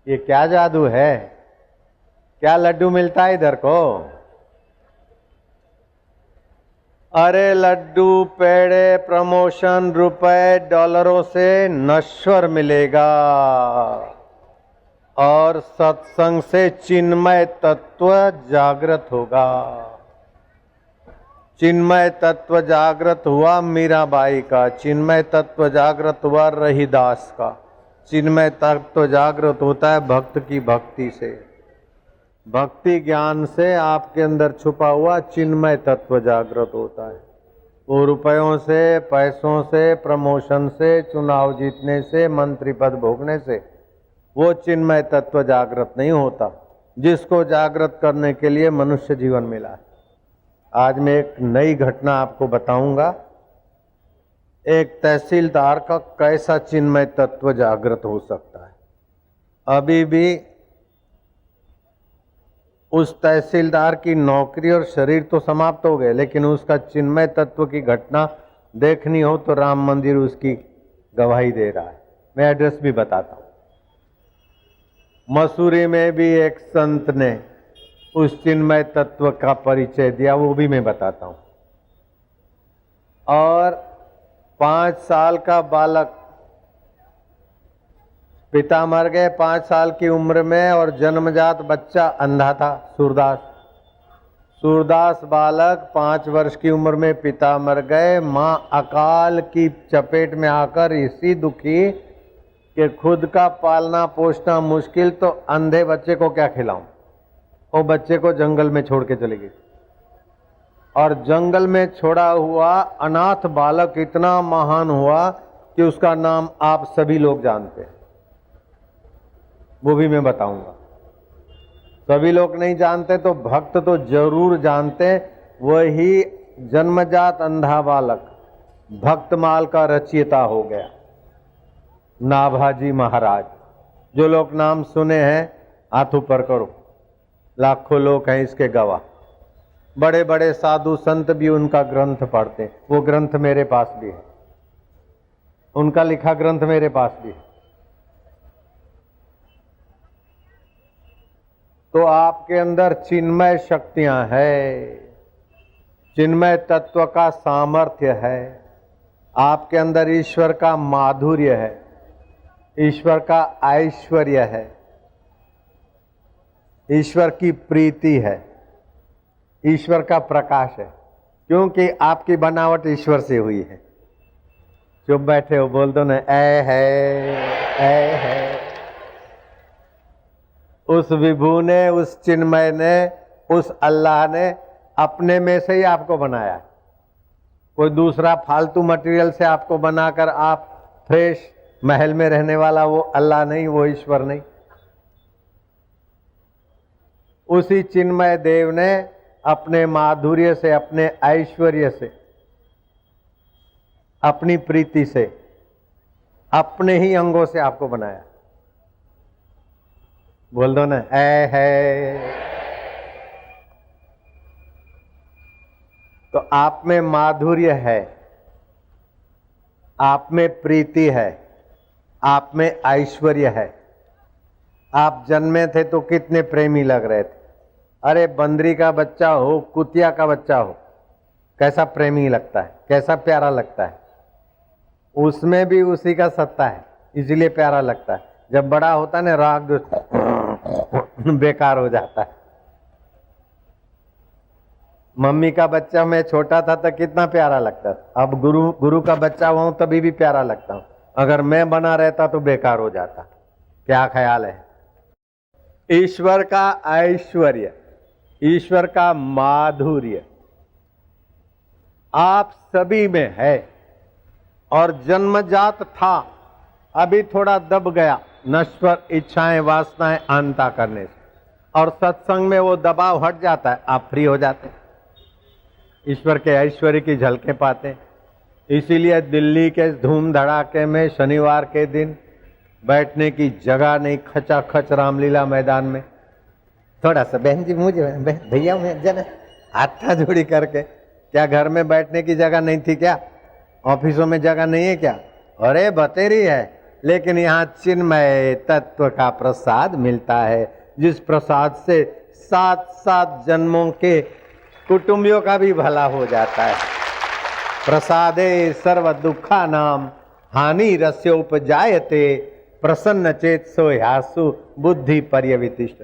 ये क्या जादू है? क्या लड्डू मिलता है इधर को? अरे लड्डू, पेड़े, प्रमोशन, रुपए, डॉलरों से नश्वर मिलेगा और सत्संग से चिन्मय तत्व जागृत होगा। चिन्मय तत्व जागृत हुआ मीराबाई का, चिन्मय तत्व जागृत हुआ रहीदास का, चिन्मय तत्व जागृत होता है भक्त की भक्ति से। भक्ति ज्ञान से आपके अंदर छुपा हुआ चिन्मय तत्व जागृत होता है। वो रुपयों से, पैसों से, प्रमोशन से, चुनाव जीतने से, मंत्री पद भोगने से वो चिन्मय तत्व जागृत नहीं होता, जिसको जागृत करने के लिए मनुष्य जीवन मिला है। आज मैं एक नई घटना आपको बताऊंगा। एक तहसीलदार का कैसा चिन्मय तत्व जागृत हो सकता है। अभी भी उस तहसीलदार की नौकरी और शरीर तो समाप्त हो गए, लेकिन उसका चिन्मय तत्व की घटना देखनी हो तो राम मंदिर उसकी गवाही दे रहा है। मैं एड्रेस भी बताता हूं। मसूरी में भी एक संत ने उस चिन्मय तत्व का परिचय दिया, वो भी मैं बताता हूं। और 5 साल का बालक, पिता मर गए 5 साल की उम्र में और जन्मजात बच्चा अंधा था, सूरदास। सूरदास बालक 5 वर्ष की उम्र में पिता मर गए। मां अकाल की चपेट में आकर इसी दुखी कि खुद का पालना पोषना मुश्किल, तो अंधे बच्चे को क्या खिलाऊं। वो बच्चे को जंगल में छोड़ के चली गई और जंगल में छोड़ा हुआ अनाथ बालक इतना महान हुआ कि उसका नाम आप सभी लोग जानते हैं, वो भी मैं बताऊंगा। सभी लोग नहीं जानते तो भक्त तो जरूर जानते। वही जन्मजात अंधा बालक भक्तमाल का रचयिता हो गया, नाभाजी महाराज। जो लोग नाम सुने हैं हाथ ऊपर करो, लाखों लोग हैं इसके गवाह। बड़े बड़े साधु संत भी उनका ग्रंथ पढ़ते हैं। वो ग्रंथ मेरे पास भी है, उनका लिखा ग्रंथ मेरे पास भी है। तो आपके अंदर चिन्मय शक्तियां है, चिन्मय तत्व का सामर्थ्य है, आपके अंदर ईश्वर का माधुर्य है, ईश्वर का ऐश्वर्य है, ईश्वर की प्रीति है, ईश्वर का प्रकाश है, क्योंकि आपकी बनावट ईश्वर से हुई है। चुप बैठे हो, बोल दो ना ऐ है। उस विभु ने, उस चिन्मय ने, उस अल्लाह ने अपने में से ही आपको बनाया। कोई दूसरा फालतू मटेरियल से आपको बनाकर आप फ्रेश महल में रहने वाला वो अल्लाह नहीं, वो ईश्वर नहीं। उसी चिन्मय देव ने अपने माधुर्य से, अपने ऐश्वर्य से, अपनी प्रीति से, अपने ही अंगों से आपको बनाया। बोल दो ना ऐ है। तो आप में माधुर्य है, आप में प्रीति है, आप में ऐश्वर्य है। आप जन्मे थे तो कितने प्रेमी लग रहे थे। अरे बंदरी का बच्चा हो, कुतिया का बच्चा हो, कैसा प्रेमी लगता है, कैसा प्यारा लगता है। उसमें भी उसी का सत्ता है, इसीलिए प्यारा लगता है। जब बड़ा होता है ना, राग बेकार हो जाता है। मम्मी का बच्चा मैं छोटा था तो कितना प्यारा लगता था। अब गुरु का बच्चा हुआ हूं तभी भी प्यारा लगता हूं। अगर मैं बना रहता तो बेकार हो जाता। क्या ख्याल है? ईश्वर का ऐश्वर्य, ईश्वर का माधुर्य आप सभी में है और जन्मजात था, अभी थोड़ा दब गया नश्वर इच्छाएं वासनाएं अहंता करने से, और सत्संग में वो दबाव हट जाता है, आप फ्री हो जाते हैं, ईश्वर के ऐश्वर्य की झलकें पाते हैं। इसीलिए दिल्ली के धूम धड़ाके में शनिवार के दिन बैठने की जगह नहीं, खचाखच रामलीला मैदान में। थोड़ा सा बहन जी मुझे, भैया मैं जन हाथा जोड़ी करके, क्या घर में बैठने की जगह नहीं थी क्या? ऑफिसों में जगह नहीं है क्या? अरे बतेरी है, लेकिन यहाँ चिन्मय तत्व का प्रसाद मिलता है, जिस प्रसाद से 7-7 जन्मों के कुटुंबियों का भी भला हो जाता है। प्रसादे सर्व दुखा नाम हानि रस्योपजायते प्रसन्न चेत सो ह्यासु बुद्धि पर्यवितिष्ठ।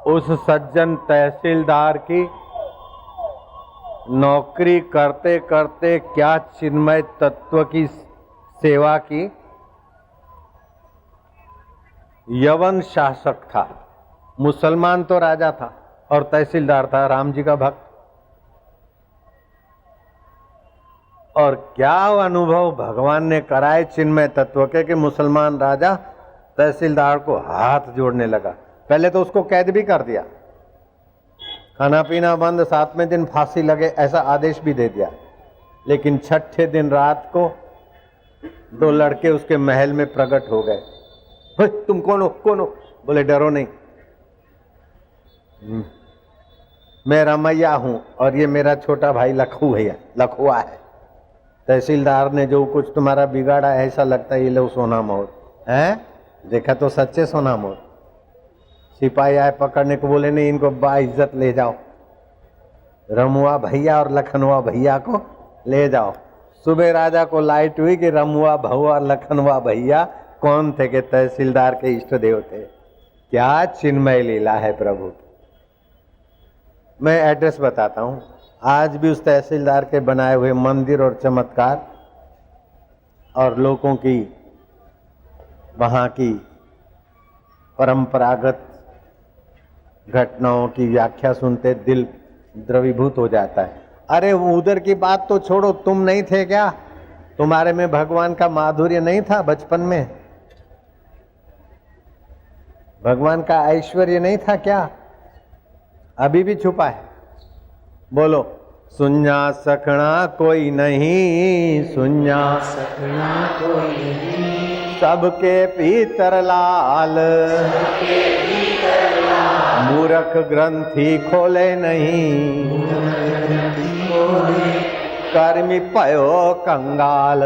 उस सज्जन तहसीलदार की नौकरी करते करते क्या चिन्मय तत्व की सेवा की। यवन शासक था, मुसलमान तो राजा था और तहसीलदार था राम जी का भक्त। और क्या अनुभव भगवान ने कराए चिन्मय तत्व के कि मुसलमान राजा तहसीलदार को हाथ जोड़ने लगा। पहले तो उसको कैद भी कर दिया, खाना पीना बंद, 7वें दिन फांसी लगे ऐसा आदेश भी दे दिया। लेकिन 6ठे दिन रात को 2 लड़के उसके महल में प्रकट हो गए। तुम कौन हो? कौन हो? बोले डरो नहीं, मैं रमैया हूं और ये मेरा छोटा भाई लखुआ है। तहसीलदार ने जो कुछ तुम्हारा बिगाड़ा है ऐसा लगता है ये लो सोना मोर है। देखा तो सच्चे सोना मोर। सिपाही आए पकड़ने को, बोले नहीं इनको बाइज्जत ले जाओ, रमुआ भैया और लखनवा भैया को ले जाओ। सुबह राजा को लाइट हुई कि रमुआ भहुआ लखनवा भैया कौन थे कि तहसीलदार के इष्ट देव थे। क्या चिन्मय लीला है प्रभु। मैं एड्रेस बताता हूं। आज भी उस तहसीलदार के बनाए हुए मंदिर और चमत्कार और लोगों की वहाँ की परंपरागत घटनाओं की व्याख्या सुनते दिल द्रवीभूत हो जाता है। अरे उधर की बात तो छोड़ो, तुम नहीं थे क्या? तुम्हारे में भगवान का माधुर्य नहीं था बचपन में? भगवान का ऐश्वर्य नहीं था क्या? अभी भी छुपा है। बोलो, सुन्या सकना कोई नहीं, सुन्या सकना कोई नहीं, सबके भीतर लाल, सबके भीतर लाल, मूर्ख ग्रंथि खोले नहीं, मूर्ख ग्रंथि खोले, कर्मी पयो कंगाल।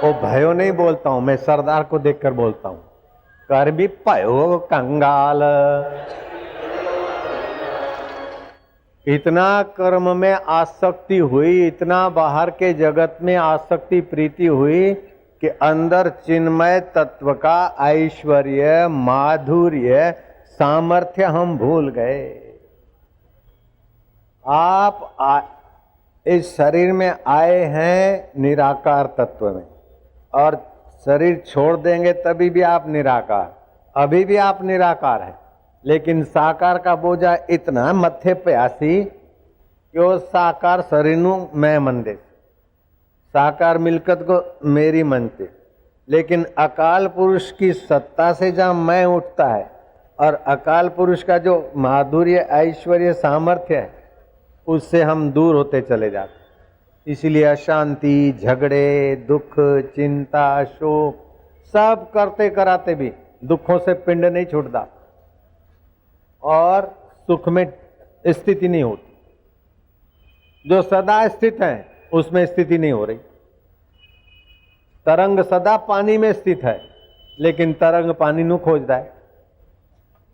वो भयो नहीं बोलता हूं मैं, सरदार को देखकर बोलता हूं। कर्मी पयो कंगाल। इतना कर्म में आसक्ति हुई, इतना बाहर के जगत में आसक्ति प्रीति हुई कि अंदर चिन्मय तत्व का ऐश्वर्य, माधुर्य, सामर्थ्य हम भूल गए। आप इस शरीर में आए हैं निराकार तत्व में, और शरीर छोड़ देंगे तभी भी आप निराकार। अभी भी आप निराकार हैं, लेकिन साकार का बोझा इतना मत्थे पे आसी कि वो साकार शरीर मैं मनते, साकार मिलकत को मेरी मनते। लेकिन अकाल पुरुष की सत्ता से जहाँ मैं उठता है और अकाल पुरुष का जो माधुर्य, ऐश्वर्य, सामर्थ्य है, उससे हम दूर होते चले जाते। इसलिए अशांति, झगड़े, दुख, चिंता, शोक सब करते कराते भी दुखों से पिंड नहीं छूटता और सुख में स्थिति नहीं होती। जो सदा स्थित है उसमें स्थिति नहीं हो रही। तरंग सदा पानी में स्थित है, लेकिन तरंग पानी नु खोजता है।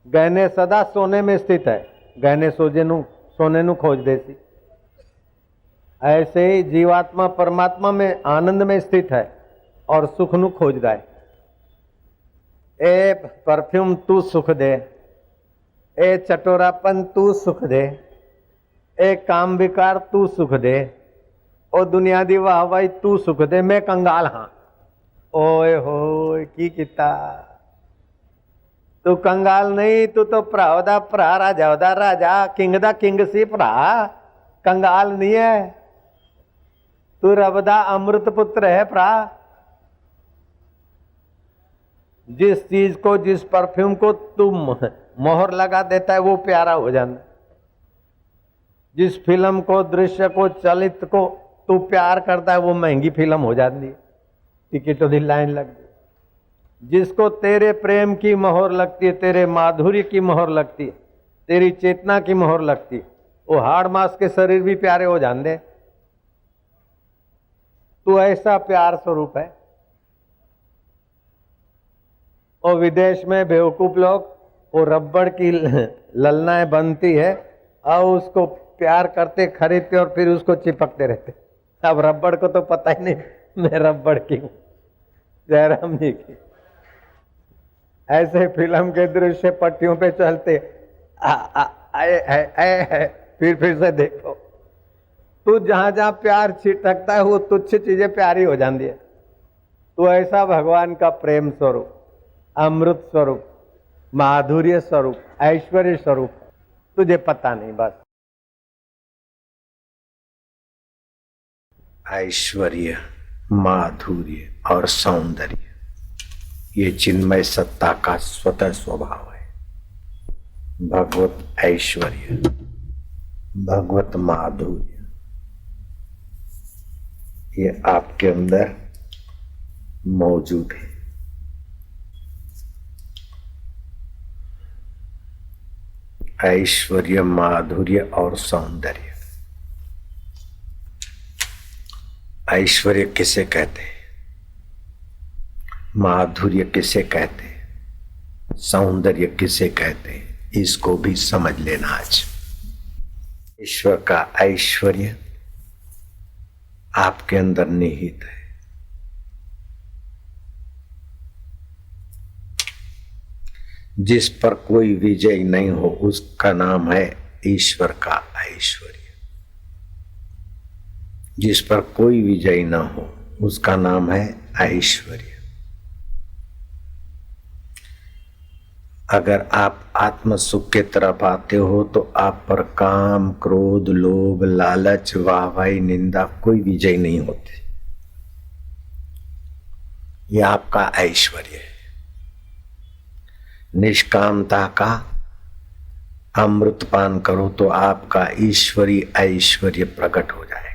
गहने सदा सोने में स्थित है, गहने सोने नु खोज देसी। ऐसे ही जीवात्मा परमात्मा में आनंद में स्थित है और सुख नु खोजता है। ए परफ्यूम तू सुख दे, ए चटोरापन तू सुख दे, ए काम विकार तू सुख दे, ओ दुनियादी वाहवाही तू सुख दे, मैं कंगाल हाँ। ओए होए की किता, तू कंगाल नहीं, तू तो प्रावदा प्रा राजा राजा, किंग दा किंग सी प्रा, कंगाल नहीं है तू, रबदा अमृत पुत्र है प्रा। जिस चीज को, जिस परफ्यूम को तू मोहर लगा देता है वो प्यारा हो जाता। जिस फिल्म को, दृश्य को, चलित को तू प्यार करता है वो महंगी फिल्म हो जाती है, टिकटों की लाइन लग गई। जिसको तेरे प्रेम की मोहर लगती है, तेरे माधुर्य की मोहर लगती है, तेरी चेतना की मोहर लगती है, वो हाड़ मास के शरीर भी प्यारे हो जाते। तू ऐसा प्यार स्वरूप है। और विदेश में बेवकूफ लोग वो रबड़ की ललनाएं बनती है और उसको प्यार करते, खरीदते और फिर उसको चिपकते रहते। अब रबड़ को तो पता ही नहीं मैं रबड़ की हूं। जयराम जी की ऐसे फिल्म के दृश्य पट्टियों पे चलते आए, फिर से देखो। तू जहां जहां प्यार छिटकता है वो तुच्छ चीजें प्यारी हो जाती है। तू ऐसा भगवान का प्रेम स्वरूप, अमृत स्वरूप, माधुर्य स्वरूप, ऐश्वर्य स्वरूप, तुझे पता नहीं। बस ऐश्वर्य, माधुर्य और सौंदर्य ये चिन्मय सत्ता का स्वतः स्वभाव है। भगवत ऐश्वर्य, भगवत माधुर्य ये आपके अंदर मौजूद है। ऐश्वर्य, माधुर्य और सौंदर्य। ऐश्वर्य किसे कहते हैं, माधुर्य किसे कहते हैं, सौंदर्य किसे कहते हैं, इसको भी समझ लेना आज। ईश्वर का ऐश्वर्य आपके अंदर निहित है। जिस पर कोई विजय नहीं हो उसका नाम है ईश्वर का ऐश्वर्य। जिस पर कोई विजय न हो उसका नाम है ऐश्वर्य। अगर आप आत्म सुख के तरफ आते हो तो आप पर काम, क्रोध, लोभ, लालच, वाहवाही, निंदा कोई विजय नहीं होती। यह आपका ऐश्वर्य है। निष्कामता का अमृत पान करो तो आपका ईश्वरीय ऐश्वर्य प्रकट हो जाएगा।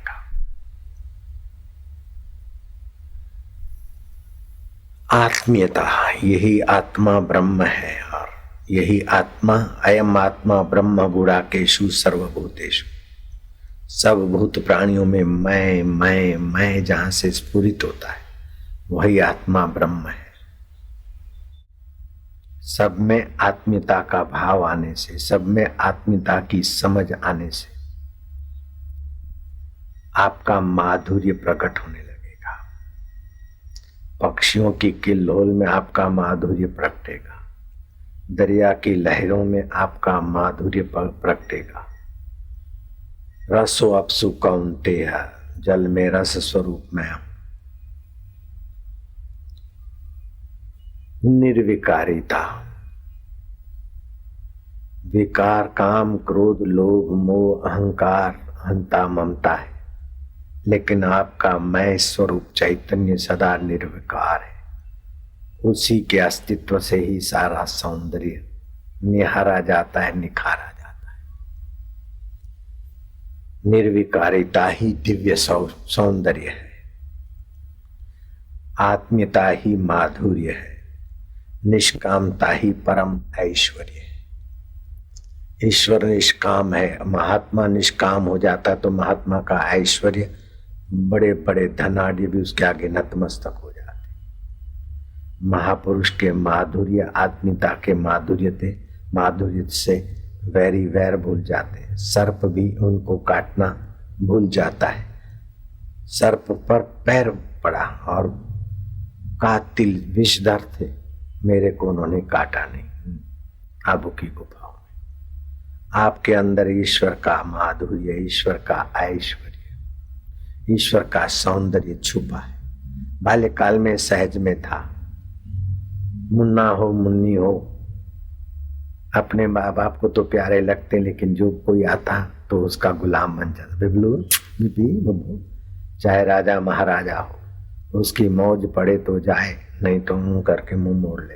आत्मीयता, यही आत्मा ब्रह्म है और यही आत्मा, अयम आत्मा ब्रह्म गुणाकेषु सर्वभूतेषु। सब भूत प्राणियों में मैं जहां से स्फुरित होता है वही आत्मा ब्रह्म है। सब में आत्मीयता का भाव आने से, सब में आत्मीयता की समझ आने से आपका माधुर्य प्रकट होने लगेगा। पक्षियों की किल्लोल में आपका माधुर्य प्रकटेगा, दरिया की लहरों में आपका माधुर्य प्रकटेगा। रसो अपसु कौन्तेय, जल में रस स्वरूप में हूं। निर्विकारिता, विकार, काम, क्रोध, लोभ, मोह, अहंकार, हंता, ममता है, लेकिन आपका मैं स्वरूप चैतन्य सदा निर्विकार है। उसी के अस्तित्व से ही सारा सौंदर्य निहारा जाता है, निखारा जाता है। निर्विकारिता ही दिव्य सौंदर्य है, आत्मीयता ही माधुर्य है, निष्कामता ही परम ऐश्वर्य है। ईश्वर निष्काम है, महात्मा निष्काम हो जाता तो महात्मा का ऐश्वर्य, बड़े बड़े धनाढ्य भी उसके आगे नतमस्तक हो जाते। महापुरुष के माधुर्य, आत्मीयता के माधुर्य से वैरी वैर भूल जाते हैं। सर्प भी उनको काटना भूल जाता है। सर्प पर पैर पड़ा और कातिल विषधर थे, मेरे को उन्होंने काटा नहीं। आबू की गुफाओं में आपके अंदर ईश्वर का माधुर्य, ईश्वर का ऐश्वर्य, ईश्वर का सौंदर्य छुपा है। बाल्यकाल में सहज में था। मुन्ना हो, मुन्नी हो, अपने माँ बाप को तो प्यारे लगते, लेकिन जो कोई आता तो उसका गुलाम बन जाता। बिबलू बिपी बब्बू, चाहे राजा महाराजा हो, उसकी मौज पड़े तो जाए, नहीं तो मुंह करके मुंह मोड़ ले।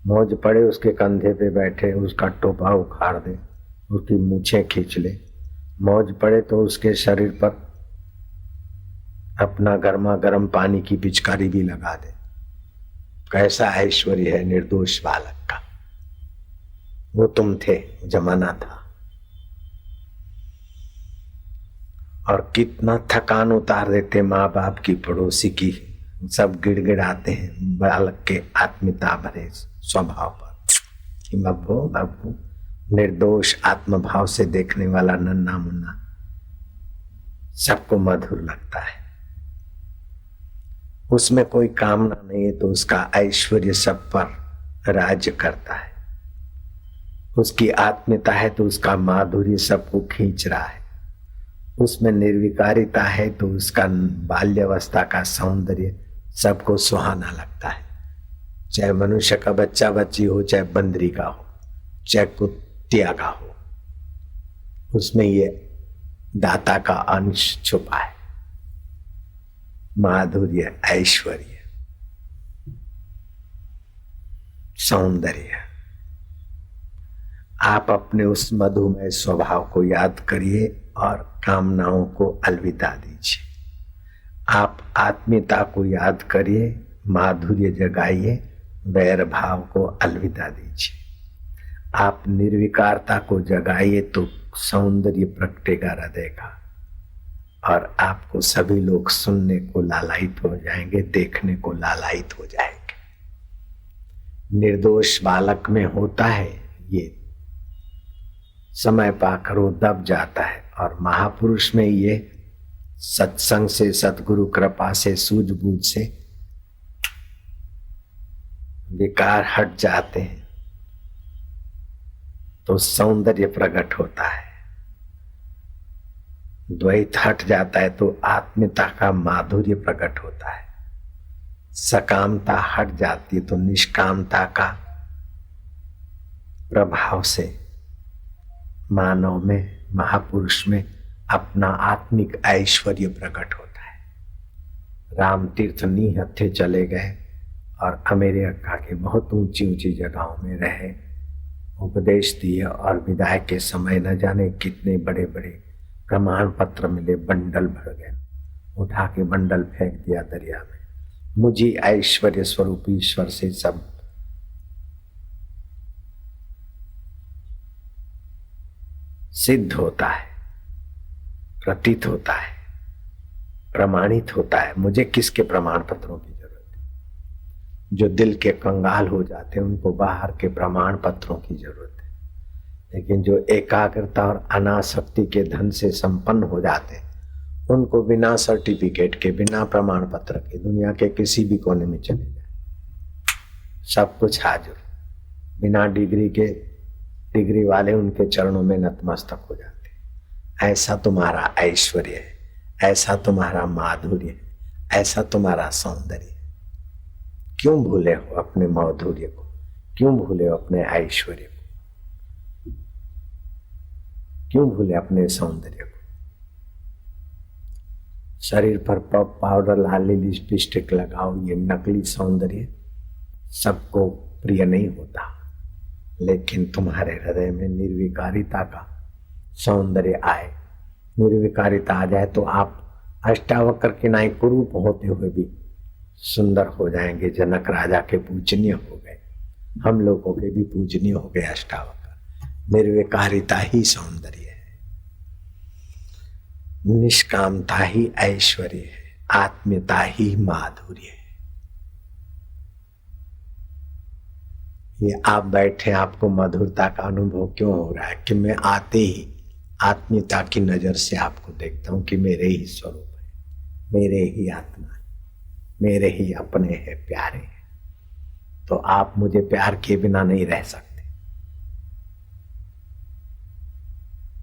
मौज पड़े उसके कंधे पे बैठे, उसका टोपा उखाड़ दे, उसकी मूछें खींच ले। मौज पड़े तो उसके शरीर पर अपना गर्मा गर्म पानी की पिचकारी भी लगा दे। कैसा ऐश्वर्य है निर्दोष बालक का। वो तुम थे, जमाना था। और कितना थकान उतार देते माँ बाप की, पड़ोसी की, सब गिड़गिड़ाते हैं बालक के आत्मीयता भरे स्वभाव पर कि बब्बू बब्बू। निर्दोष आत्मभाव से देखने वाला नन्हा मुन्ना सबको मधुर लगता है, उसमें कोई कामना नहीं है तो उसका ऐश्वर्य सब पर राज्य करता है, उसकी आत्मीयता है तो उसका माधुर्य सबको खींच रहा है, उसमें निर्विकारिता है तो उसका बाल्यावस्था का सौंदर्य सबको सुहाना लगता है। चाहे मनुष्य का बच्चा बच्ची हो, चाहे बंदरी का हो, चाहे कुत्तिया का हो, उसमें ये दाता का अंश छुपा है, माधुर्य, ऐश्वर्य, सौंदर्य। आप अपने उस मधुमय स्वभाव को याद करिए और कामनाओं को अलविदा दीजिए। आप आत्मीयता को याद करिए, माधुर्य जगाइए, वैर भाव को अलविदा दीजिए। आप निर्विकारता को जगाइए तो सौंदर्य प्रगटेगा हृदय का, और आपको सभी लोग सुनने को लालायित हो जाएंगे, देखने को लालायित हो जाएंगे। निर्दोष बालक में होता है ये, समय पाकर वो दब जाता है, और महापुरुष में ये सत्संग से, सतगुरु कृपा से, सूझबूझ से विकार हट जाते हैं तो सौंदर्य प्रकट होता है, द्वैत हट जाता है तो आत्मीयता का माधुर्य प्रकट होता है, सकामता हट जाती है तो निष्कामता का प्रभाव से मानव में, महापुरुष में अपना आत्मिक ऐश्वर्य प्रकट होता है। राम तीर्थ निहत्थे चले गए और अमेरिका के बहुत ऊंची ऊंची जगहों में रहे, उपदेश दिए, और विदाई के समय न जाने कितने बड़े बड़े प्रमाण पत्र मिले, बंडल भर गया, उठा के बंडल फेंक दिया दरिया में। मुझे ऐश्वर्य स्वरूप ईश्वर से सब सिद्ध होता है, प्रतीत होता है, प्रमाणित होता है। मुझे किसके प्रमाण पत्रों की जरूरत है? जो दिल के कंगाल हो जाते हैं उनको बाहर के प्रमाण पत्रों की जरूरत है, लेकिन जो एकाग्रता और अनासक्ति के धन से संपन्न हो जाते हैं उनको बिना सर्टिफिकेट के, बिना प्रमाण पत्र के दुनिया के किसी भी कोने में चले जाए, सब कुछ हाजिर, बिना डिग्री के, डिग्री वाले उनके चरणों में नतमस्तक हो जाते। ऐसा तुम्हारा ऐश्वर्य है, ऐसा तुम्हारा माधुर्य है, ऐसा तुम्हारा सौंदर्य है। क्यों भूले हो अपने माधुर्य को? क्यों भूले हो अपने ऐश्वर्य को? क्यों भूले अपने सौंदर्य को? शरीर पर पप पाउडर, लाली लिपस्टिक लगाओ, ये नकली सौंदर्य सबको प्रिय नहीं होता, लेकिन तुम्हारे हृदय में निर्विकारिता का सौंदर्य आए, निर्विकारिता आ जाए तो आप अष्टावक्र के नाई कुरूप होते हुए भी सुंदर हो जाएंगे। जनक राजा के पूजनीय हो गए, हम लोगों के भी पूजनीय हो गए अष्टावक्र। निर्विकारिता ही सौंदर्य है, निष्कामता ही ऐश्वर्य है, आत्मीयता ही माधुर्य है। ये आप बैठे, आपको मधुरता का अनुभव क्यों हो रहा है? कि मैं आते ही आत्मीयता की नजर से आपको देखता हूं कि मेरे ही स्वरूप है, मेरे ही आत्मा है, मेरे ही अपने हैं, प्यारे हैं, तो आप मुझे प्यार किए बिना नहीं रह सकते।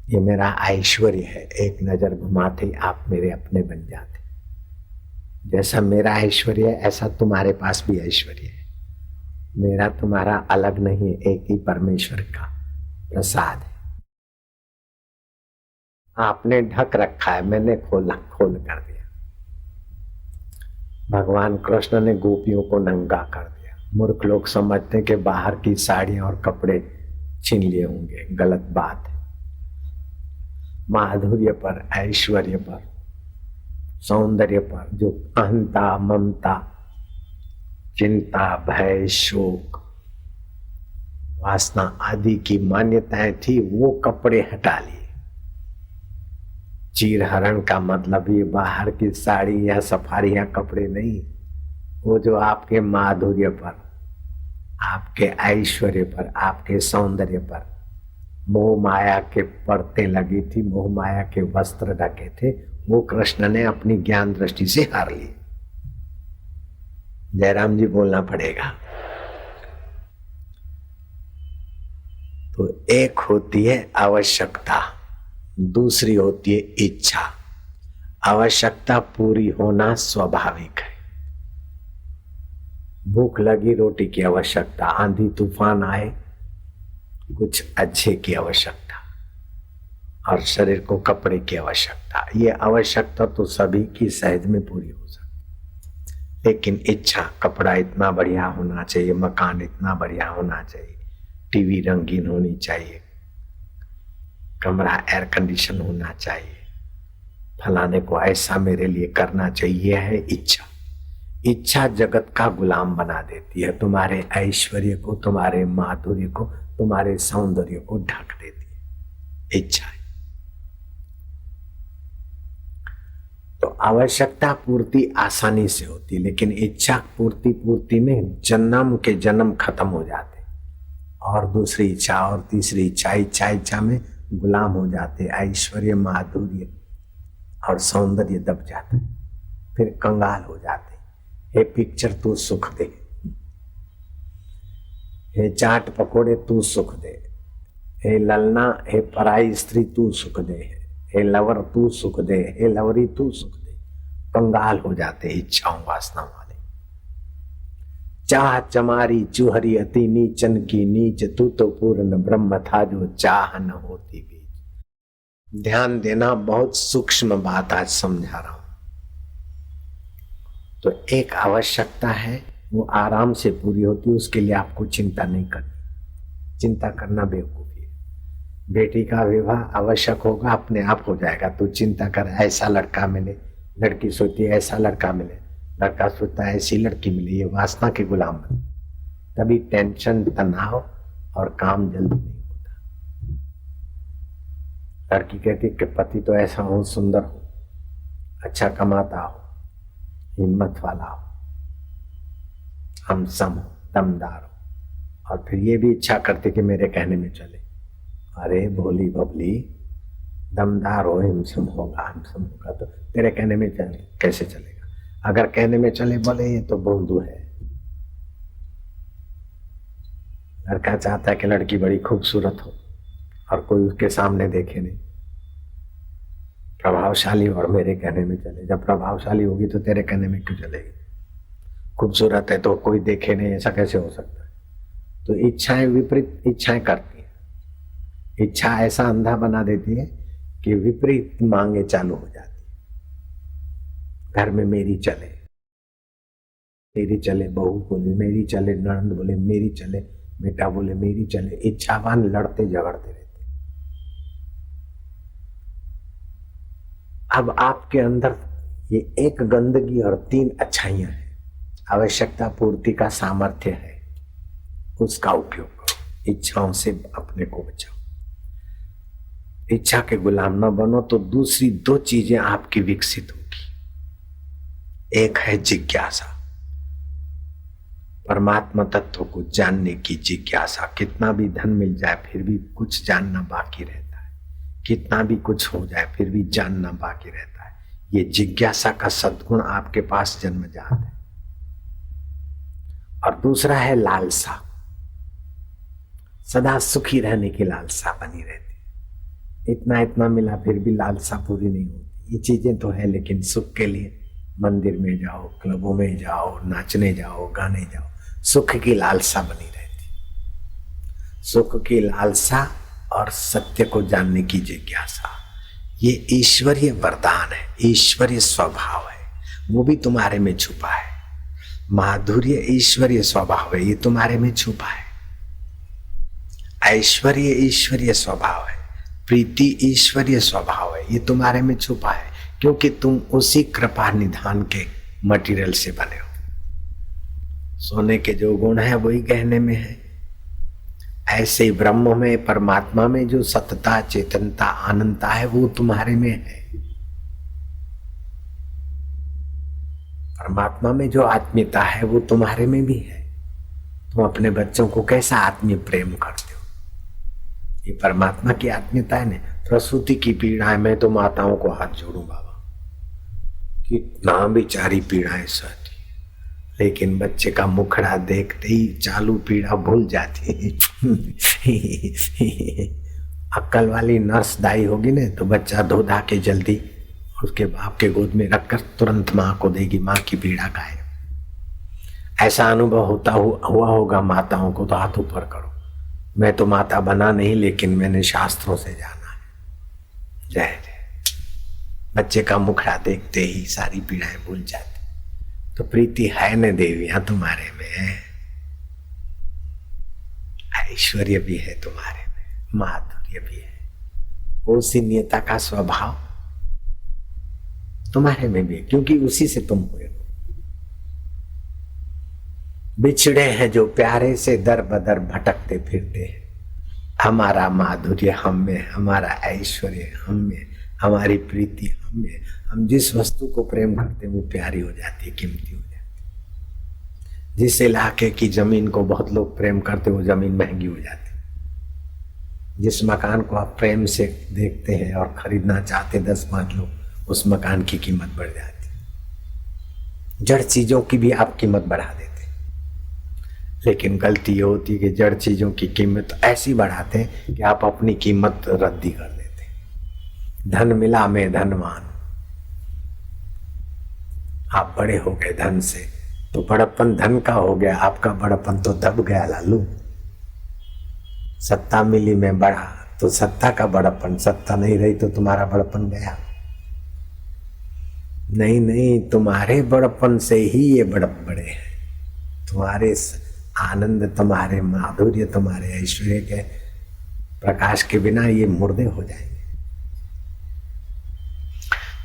ये मेरा ऐश्वर्य है, एक नजर घुमाते ही आप मेरे अपने बन जाते। जैसा मेरा ऐश्वर्य है ऐसा तुम्हारे पास भी ऐश्वर्य है, मेरा तुम्हारा अलग नहीं है, एक ही परमेश्वर का प्रसाद है। आपने ढक रखा है, मैंने खोल कर दिया। भगवान कृष्ण ने गोपियों को नंगा कर दिया। मूर्ख लोग समझते हैं कि बाहर की साड़ियां और कपड़े छीन लिए होंगे, गलत बात है। माधुर्य पर, ऐश्वर्य पर, सौंदर्य पर जो अहंता, ममता, चिंता, भय, शोक, वासना आदि की मान्यताएं थी वो कपड़े हटा लिए, चीर हरण का मतलब ये बाहर की साड़ी या सफारी या कपड़े नहीं, वो जो आपके माधुर्य पर, आपके ऐश्वर्य पर, आपके सौंदर्य पर मोह माया के परतें लगी थी, मोह माया के वस्त्र ढके थे, वो कृष्ण ने अपनी ज्ञान दृष्टि से हार लिए। जयराम जी बोलना पड़ेगा। तो एक होती है आवश्यकता, दूसरी होती है इच्छा। आवश्यकता पूरी होना स्वाभाविक है। भूख लगी, रोटी की आवश्यकता, आंधी तूफान आए, कुछ अच्छे की आवश्यकता, और शरीर को कपड़े की आवश्यकता। ये आवश्यकता तो सभी की सहज में पूरी हो सकती, लेकिन इच्छा, कपड़ा इतना बढ़िया होना चाहिए, मकान इतना बढ़िया होना चाहिए, टीवी रंगीन होनी चाहिए, कमरा एयर कंडीशन होना चाहिए, फलाने को ऐसा मेरे लिए करना चाहिए, है इच्छा। इच्छा जगत का गुलाम बना देती है। तुम्हारे ऐश्वर्य को, तुम्हारे माधुर्य को, तुम्हारे सौंदर्य को ढक देती है इच्छा। तो आवश्यकता पूर्ति आसानी से होती, लेकिन इच्छा पूर्ति में जन्म के जन्म खत्म हो जाते, और दूसरी इच्छा और तीसरी इच्छा में गुलाम हो जाते। ऐश्वर्य, माधुर्य और सौंदर्य दब जाते, फिर कंगाल हो जाते। हे पिक्चर तू सुख दे, हे चाट पकोड़े तू सुख दे, हे ललना, हे पराई स्त्री तू सुख दे, हे लवर तू सुख दे, हे लवरी तू सुख दे। कंगाल हो जाते इच्छाओं वासना वाले। चाह चमारी चुहरी अति नीचन की नीच, तू तो पूर्ण ब्रह्म था जो चाह न होती बीच। ध्यान देना, बहुत सूक्ष्म बात आज समझा रहा हूं। तो एक आवश्यकता है, वो आराम से पूरी होती है, उसके लिए आपको चिंता नहीं करनी। चिंता करना बेवकूफी है। बेटी का विवाह आवश्यक होगा, अपने आप हो जाएगा। तो चिंता कर ऐसा लड़का मिले, लड़की सोचती है ऐसा लड़का मिले, लड़का सोचता है ऐसी लड़की मिले। ये वासना के गुलाम बनते, तभी टेंशन, तनाव और काम जल्दी नहीं होता। लड़की कहती कि पति तो ऐसा हो, सुंदर हो, अच्छा कमाता हो, हिम्मत वाला हो, हमसम हो, दमदार हो, और फिर ये भी इच्छा करते कि मेरे कहने में चले। अरे भोली बबली, दमदार हो, हिमसम होगा तो तेरे कहने में चले कैसे चलेगा? अगर कहने में चले, बोले ये तो बोंदू है। लड़का चाहता है कि लड़की बड़ी खूबसूरत हो और कोई उसके सामने देखे नहीं, प्रभावशाली और मेरे कहने में चले। जब प्रभावशाली होगी तो तेरे कहने में क्यों चलेगी? खूबसूरत है तो कोई देखे नहीं, ऐसा कैसे हो सकता है? तो इच्छाएं विपरीत इच्छाएं करती है। इच्छा ऐसा अंधा बना देती है कि विपरीत मांगे चालू हो जाती। घर में मेरी चले, मेरी चले, बहू बोले मेरी चले, ननद बोले मेरी चले, बेटा बोले मेरी चले। इच्छावान लड़ते झगड़ते रहते। अब आपके अंदर ये एक गंदगी और 3 अच्छाइयां हैं। आवश्यकता पूर्ति का सामर्थ्य है, उसका उपयोग करो। इच्छाओं से अपने को बचाओ। इच्छा के गुलाम न बनो तो दूसरी 2 चीजें आपकी विकसित होगी। एक है जिज्ञासा, परमात्मा तत्व को जानने की जिज्ञासा। कितना भी धन मिल जाए फिर भी कुछ जानना बाकी रहता है, कितना भी कुछ हो जाए फिर भी जानना बाकी रहता है। ये जिज्ञासा का सद्गुण आपके पास जन्मजात है। और दूसरा है लालसा, सदा सुखी रहने की लालसा बनी रहती। इतना इतना मिला फिर भी लालसा पूरी नहीं होती। ये चीजें तो है, लेकिन सुख के लिए मंदिर में जाओ, क्लबों में जाओ, नाचने जाओ, गाने जाओ, सुख की लालसा बनी रहती। सुख की लालसा और सत्य को जानने की जिज्ञासा, ये ईश्वरीय वरदान है, ईश्वरीय स्वभाव है, वो भी तुम्हारे में छुपा है। माधुर्य ईश्वरीय स्वभाव है, ये तुम्हारे में छुपा है। ऐश्वर्य ईश्वरीय स्वभाव है, प्रीति ईश्वरीय स्वभाव है, ये तुम्हारे में छुपा है, क्योंकि तुम उसी कृपा निधान के मटेरियल से बने हो। सोने के जो गुण है वही गहने में है। ऐसे ब्रह्म में, परमात्मा में जो सतता, चेतनता, आनंदता है वो तुम्हारे में है। परमात्मा में जो आत्मीयता है वो तुम्हारे में भी है। तुम अपने बच्चों को कैसा आत्मीय प्रेम करते हो, ये परमात्मा की आत्मीयता है ना। प्रसूति की पीड़ाएं, मैं तो माताओं को हाथ जोड़ूं बाबा, कितना बेचारी पीड़ाएं सहती, लेकिन बच्चे का मुखड़ा देखते ही चालू पीड़ा भूल जाती है। अक्ल वाली नर्स दाई होगी ना तो बच्चा धो धा के जल्दी उसके बाप के गोद में रखकर तुरंत माँ को देगी, माँ की पीड़ा गायब। ऐसा अनुभव हुआ होगा माताओं को तो हाथ ऊपर करो। मैं तो माता बना नहीं, लेकिन मैंने शास्त्रों से जाना है। जय जय। बच्चे का मुखड़ा देखते ही सारी पीड़ाएं भूल जाती। तो प्रीति है न देवियां तुम्हारे में, ऐश्वर्य भी है तुम्हारे में, माधुर्य भी है, उसी नियता का स्वभाव तुम्हारे में भी है, क्योंकि उसी से तुम हुए हो। बिछड़े हैं जो प्यारे से दर बदर भटकते फिरते हैं। हमारा माधुर्य हम में, हमारा ऐश्वर्य हम में, हमारी प्रीति हम में। हम जिस वस्तु को प्रेम करते हैं वो प्यारी हो जाती है, कीमती हो जाती है। जिस इलाके की जमीन को बहुत लोग प्रेम करते वो जमीन महंगी हो जाती है। जिस मकान को आप प्रेम से देखते हैं और खरीदना चाहते 10-5 लोग, उस मकान की कीमत बढ़ जाती है। जड़ चीजों की भी आप कीमत बढ़ा देते, लेकिन गलती ये होती है कि जड़ चीजों की कीमत ऐसी बढ़ाते हैं कि आप अपनी कीमत रद्दी कर देते। धन मिला मैं धनवान, आप बड़े हो गए धन से तो बड़प्पन धन का हो गया, आपका बड़प्पन तो दब गया लालू। सत्ता मिली मैं बड़ा तो सत्ता का बड़प्पन, सत्ता नहीं रही तो तुम्हारा बड़प्पन गया। नहीं नहीं, तुम्हारे बड़प्पन से ही ये बड़े हैं। तुम्हारे आनंद, तुम्हारे माधुर्य, तुम्हारे ऐश्वर्य के प्रकाश के बिना ये मुर्दे हो जाएंगे।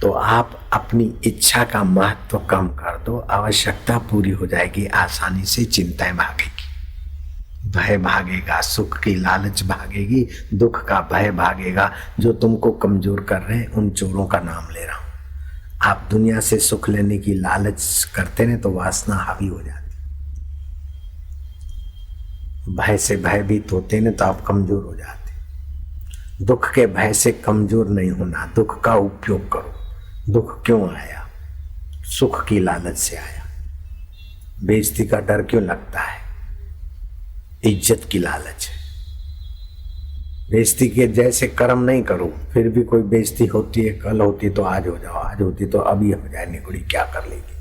तो आप अपनी इच्छा का महत्व कम कर दो, आवश्यकता पूरी हो जाएगी, आसानी से चिंताएं भागेगी, भय भागेगा, सुख की लालच भागेगी, दुख का भय भागेगा। जो तुमको कमजोर कर रहे हैं उन चोरों का नाम ले रहा हूं। आप दुनिया से सुख लेने की लालच करते हैं तो वासना हावी हो जाती। भय से भयभीत होते हैं तो आप कमजोर हो जाते। दुख के भय से कमजोर नहीं होना, दुख का उपयोग करो। दुख क्यों आया? सुख की लालच से आया। बेइज्जती का डर क्यों लगता है? इज्जत की लालच है। बेइज्जती के जैसे कर्म नहीं करो, फिर भी कोई बेइज्जती होती है, कल होती है तो आज हो जाओ, आज होती तो अभी हो जाए, निकुड़ी क्या कर लेगी।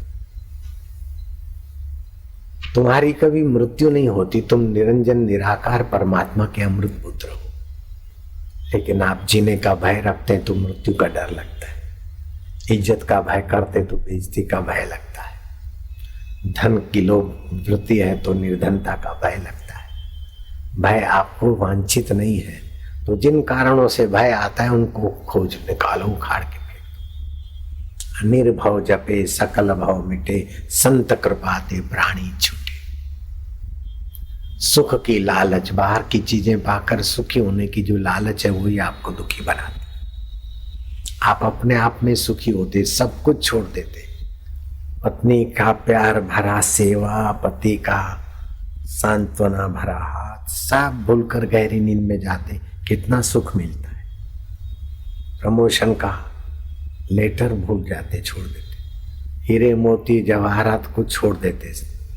तुम्हारी कभी मृत्यु नहीं होती, तुम निरंजन निराकार परमात्मा के अमृत पुत्र हो। लेकिन आप जीने का भय रखते हैं तो मृत्यु का डर लगता है, इज्जत का भय करते तो बेइज्जती का भय लगता है, धन की लोभ वृत्ति है तो निर्धनता का भय लगता है। भय आपको वांछित नहीं है, तो जिन कारणों से भय आता है उनको खोज निकालो, उखाड़ के फेंक दो। निर्भव जपे सकल भव मिटे, संत कृपा ते प्राणी छूटे। सुख की लालच, बाहर की चीजें पाकर सुखी होने की जो लालच है वही आपको दुखी बनाती। आप अपने आप में सुखी होते, सब कुछ छोड़ देते। पत्नी का प्यार भरा सेवा, पति का सांत्वना भरा हाथ, सब भूलकर गहरी नींद में जाते, कितना सुख मिलता है। प्रमोशन का लेटर भूल जाते, छोड़ देते। हीरे मोती जवाहरात को छोड़ देते,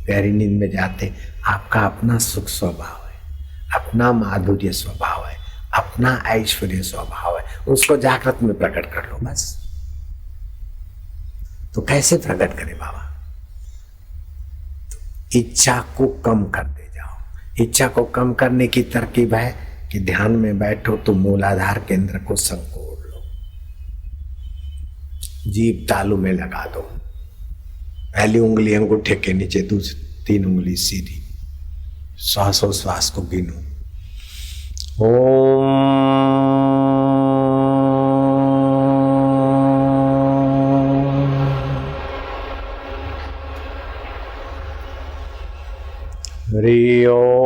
गहरी नींद में जाते। आपका अपना सुख स्वभाव है, अपना माधुर्य स्वभाव है, अपना ऐश्वर्य स्वभाव है, उसको जागृत में प्रकट कर लो बस। तो कैसे प्रकट करें बाबा? तो इच्छा को कम कर दे जाओ। इच्छा को कम करने की तरकीब है कि ध्यान में बैठो तो मूलाधार केंद्र को संकोच लो, जीभ तालू में लगा दो, पहली उंगली अंगूठे के नीचे, दूसरी 3 उंगली सीधी, श्वासोश्वास को गिनो। ओम हरि ओम।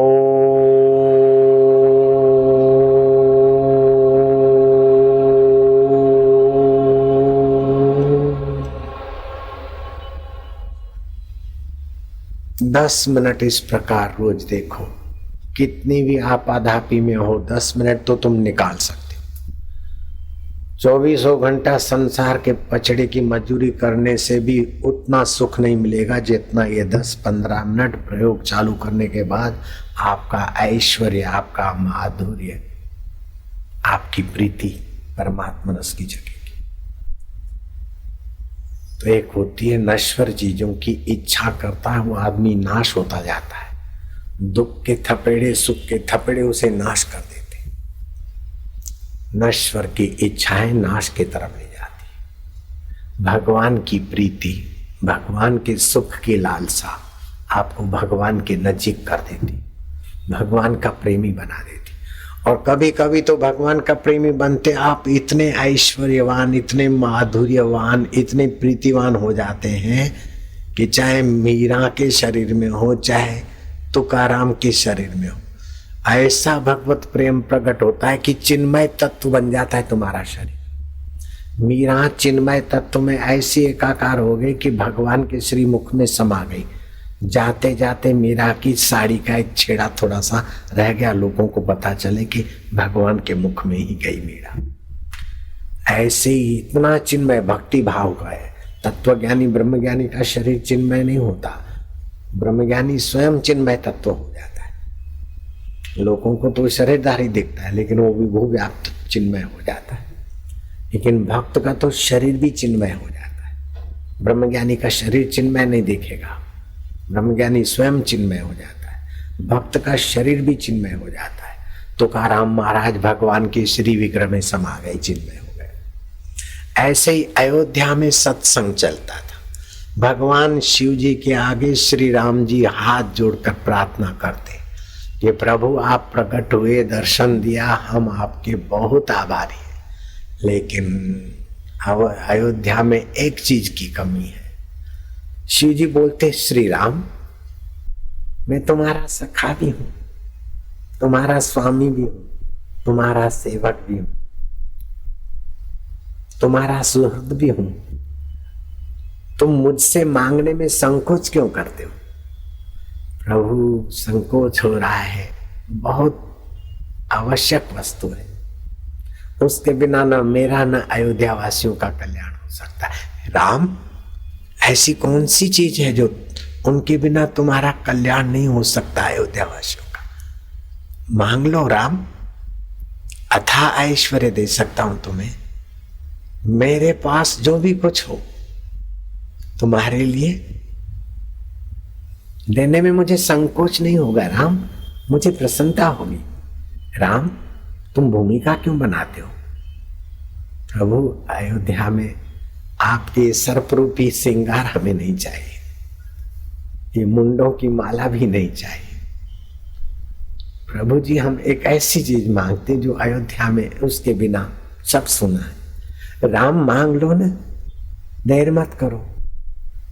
10 मिनट इस प्रकार रोज देखो। कितनी भी आपाधापी में हो 10 मिनट तो तुम निकाल सकते हो। 24 घंटा संसार के पचड़े की मजदूरी करने से भी उतना सुख नहीं मिलेगा जितना ये 10-15 मिनट प्रयोग चालू करने के बाद आपका ऐश्वर्य, आपका माधुर्य, आपकी प्रीति परमात्मा रस की जगेगी। तो एक होती है नश्वर चीजों की इच्छा करता है वो आदमी नाश होता जाता है। दुख के थपेड़े, सुख के थपेड़े उसे नाश कर देते। नश्वर की इच्छाएं नाश की तरफ ले जाती। भगवान की प्रीति, भगवान के सुख की लालसा आपको भगवान के नजीक कर देती, भगवान का प्रेमी बना देती। और कभी कभी तो भगवान का प्रेमी बनते आप इतने ऐश्वर्यवान, इतने माधुर्यवान, इतने प्रीतिवान हो जाते हैं कि चाहे मीरा के शरीर में हो, चाहे तुकाराम के शरीर में हो, ऐसा भगवत प्रेम प्रकट होता है कि चिन्मय तत्व बन जाता है तुम्हारा शरीर। मीरा चिन्मय तत्व में ऐसी एकाकार हो गई कि भगवान के श्रीमुख में समा गई। जाते जाते मीरा की साड़ी का एक छेड़ा थोड़ा सा रह गया, लोगों को पता चले कि भगवान के मुख में ही गई मीरा। ऐसे ही इतना चिन्मय भक्ति भाव का है। तत्वज्ञानी ब्रह्मज्ञानी का शरीर चिन्मय नहीं होता, ब्रह्मज्ञानी स्वयं चिन्मय तत्व हो जाता है। लोगों को तो शरीरधारी दिखता है लेकिन वो विभू व्याप्त चिन्मय हो जाता है। लेकिन भक्त का तो शरीर भी चिन्मय हो जाता है। ब्रह्मज्ञानी का शरीर चिन्मय नहीं दिखेगा, ब्रह्मज्ञानी स्वयं चिन्मय हो जाता है। भक्त का शरीर भी चिन्मय हो जाता है। तुकाराम महाराज भगवान के श्री विग्रह में समा गए, चिन्मय हो गए। ऐसे ही अयोध्या में सत्संग चलता था। भगवान शिव जी के आगे श्री राम जी हाथ जोड़कर प्रार्थना करते कि प्रभु आप प्रकट हुए, दर्शन दिया, हम आपके बहुत आभारी हैं। लेकिन अब अयोध्या में एक चीज की कमी है। शिव जी बोलते श्री राम मैं तुम्हारा सखा भी हूं, तुम्हारा स्वामी भी हूं, तुम्हारा सेवक भी हूं, तुम्हारा सुहृद भी हूं। तुम मुझसे मांगने में संकोच क्यों करते हो? प्रभु संकोच हो रहा है, बहुत आवश्यक वस्तु है, उसके बिना न मेरा न अयोध्या वासियों का कल्याण हो सकता है। राम ऐसी कौन सी चीज है जो उनके बिना तुम्हारा कल्याण नहीं हो सकता अयोध्या वासियों का? मांग लो राम, अथाह ऐश्वर्य दे सकता हूं तुम्हें। मेरे पास जो भी कुछ हो तुम्हारे लिए देने में मुझे संकोच नहीं होगा राम, मुझे प्रसन्नता होगी। राम तुम भूमिका क्यों बनाते हो? प्रभु अयोध्या में आपके सर्परूपी श्रृंगार हमें नहीं चाहिए, ये मुंडों की माला भी नहीं चाहिए। प्रभु जी हम एक ऐसी चीज मांगते जो अयोध्या में उसके बिना सब सुना है। राम मांग लो ना, देर मत करो।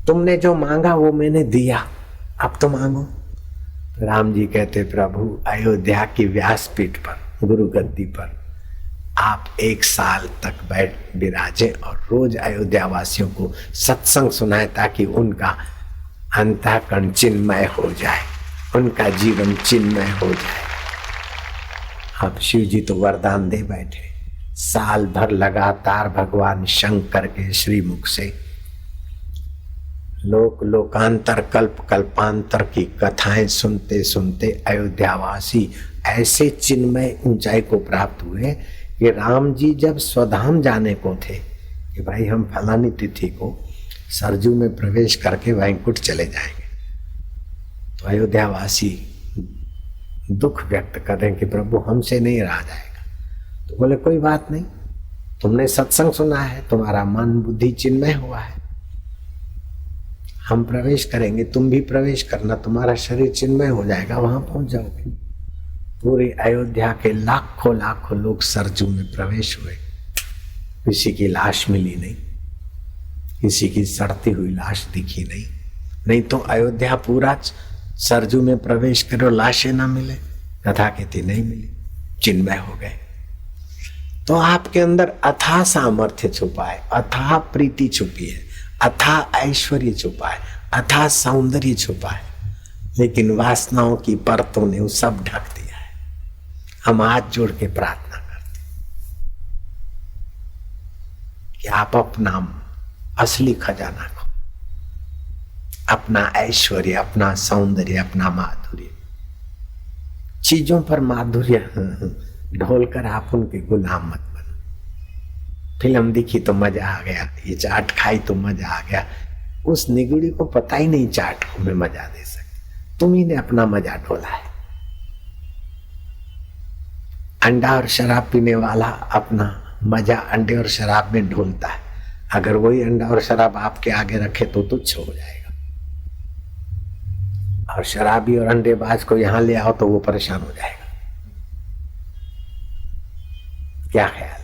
तुमने जो मांगा वो मैंने दिया, अब तो मांगो। राम जी कहते प्रभु अयोध्या की व्यासपीठ पर, गुरु गद्दी पर आप 1 साल तक बैठ विराजे और रोज अयोध्या वासियों को सत्संग सुनाए ताकि उनका अंतःकरण चिन्मय हो जाए, उनका जीवन चिन्मय हो जाए। अब शिव जी तो वरदान दे बैठे। साल भर लगातार भगवान शंकर के श्रीमुख से लोक लोकांतर कल्प कल्पांतर की कथाएं सुनते सुनते अयोध्यावासी ऐसे चिन्मय ऊंचाई को प्राप्त हुए कि राम जी जब स्वधाम जाने को थे कि भाई हम फलानी तिथि को सरजू में प्रवेश करके वैकुंठ चले जाएंगे, तो अयोध्यावासी दुख व्यक्त कर रहे हैं कि प्रभु हमसे नहीं रहा जाएगा। तो बोले कोई बात नहीं, तुमने सत्संग सुना है, तुम्हारा मन बुद्धि चिन्मय हुआ है, हम प्रवेश करेंगे, तुम भी प्रवेश करना, तुम्हारा शरीर चिन्मय हो जाएगा, वहां पहुंच जाओगे। पूरे अयोध्या के लाखों लाखों लोग सरजू में प्रवेश हुए। किसी की लाश मिली नहीं, किसी की सड़ती हुई लाश दिखी नहीं। नहीं तो अयोध्या पूरा सरजू में प्रवेश करो, लाशें ना मिले, कथा कहती नहीं मिली, चिन्मय हो गए। तो आपके अंदर अथाह सामर्थ्य छुपा है, अथाह प्रीति छुपी है, अथाह ऐश्वर्य छुपा है, अथाह सौंदर्य छुपा है। लेकिन वासनाओं की परतों ने वो सब ढक दिया है। हम हाथ जोड़ के प्रार्थना करते कि आप अपना असली खजाना को, अपना ऐश्वर्य, अपना सौंदर्य, अपना माधुर्य, चीजों पर माधुर्य ढोलकर आप उनके गुलाम मत बनो। फिल्म दिखी तो मजा आ गया, ये चाट खाई तो मजा आ गया, उस निगुड़ी को पता ही नहीं चाट को मैं मजा दे सकती। तुम ही ने अपना मजा ढोला है। अंडा और शराब पीने वाला अपना मजा अंडे और शराब में ढोलता है। अगर वही अंडा और शराब आपके आगे रखे तो तुच्छ हो जाएगा, और शराबी और अंडेबाज को यहां ले आओ तो वो परेशान हो जाएगा। क्या ख्याल?